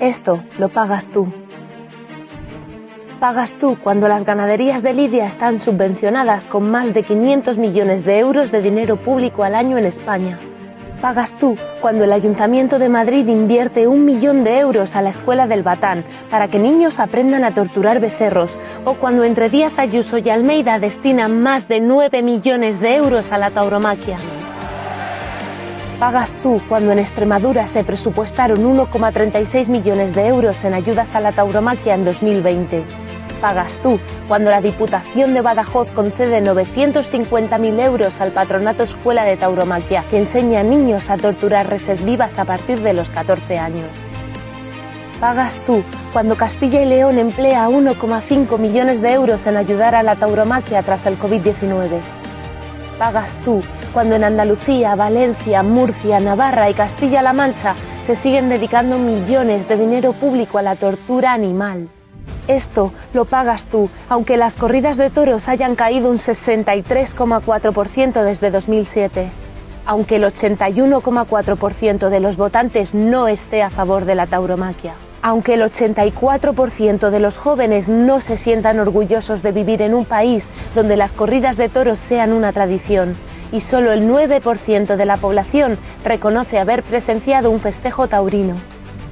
Esto lo pagas tú. Pagas tú cuando las ganaderías de lidia están subvencionadas con más de 500 millones de euros de dinero público al año en España. Pagas tú cuando el Ayuntamiento de Madrid invierte 1 millón de euros a la Escuela del Batán para que niños aprendan a torturar becerros, o cuando entre Díaz Ayuso y Almeida destinan más de 9 millones de euros a la tauromaquia. Pagas tú cuando en Extremadura se presupuestaron 1,36 millones de euros en ayudas a la tauromaquia en 2020. Pagas tú cuando la Diputación de Badajoz concede 950.000 euros al Patronato Escuela de Tauromaquia, que enseña a niños a torturar reses vivas a partir de los 14 años. Pagas tú cuando Castilla y León emplea 1,5 millones de euros en ayudar a la tauromaquia tras el COVID-19. Pagas tú cuando en Andalucía, Valencia, Murcia, Navarra y Castilla-La Mancha se siguen dedicando millones de dinero público a la tortura animal. Esto lo pagas tú, aunque las corridas de toros hayan caído un 63,4% desde 2007. Aunque el 81,4% de los votantes no esté a favor de la tauromaquia. Aunque el 84% de los jóvenes no se sientan orgullosos de vivir en un país donde las corridas de toros sean una tradición, y solo el 9% de la población reconoce haber presenciado un festejo taurino.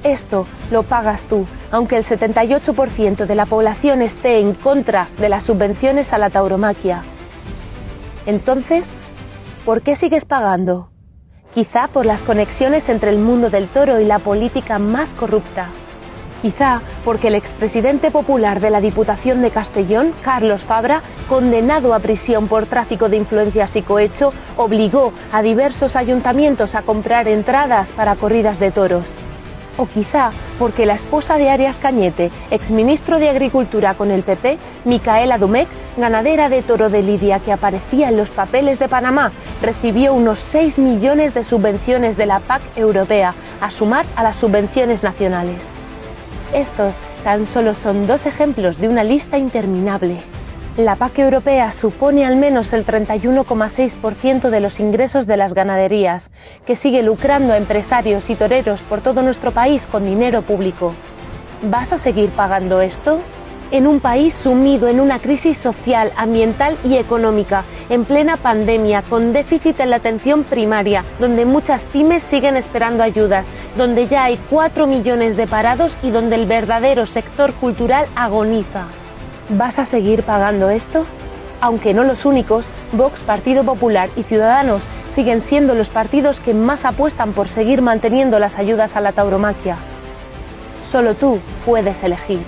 Esto lo pagas tú, aunque el 78% de la población esté en contra de las subvenciones a la tauromaquia. Entonces, ¿por qué sigues pagando? Quizá por las conexiones entre el mundo del toro y la política más corrupta. Quizá porque el expresidente popular de la Diputación de Castellón, Carlos Fabra, condenado a prisión por tráfico de influencias y cohecho, obligó a diversos ayuntamientos a comprar entradas para corridas de toros. O quizá porque la esposa de Arias Cañete, exministro de Agricultura con el PP, Micaela Domecq, ganadera de toro de lidia que aparecía en los papeles de Panamá, recibió unos 6 millones de subvenciones de la PAC europea, a sumar a las subvenciones nacionales. Estos tan solo son 2 ejemplos de una lista interminable. La PAC europea supone al menos el 31,6% de los ingresos de las ganaderías, que sigue lucrando a empresarios y toreros por todo nuestro país con dinero público. ¿Vas a seguir pagando esto? En un país sumido en una crisis social, ambiental y económica, en plena pandemia, con déficit en la atención primaria, donde muchas pymes siguen esperando ayudas, donde ya hay 4 millones de parados y donde el verdadero sector cultural agoniza. ¿Vas a seguir pagando esto? Aunque no los únicos, Vox, Partido Popular y Ciudadanos siguen siendo los partidos que más apuestan por seguir manteniendo las ayudas a la tauromaquia. Solo tú puedes elegir.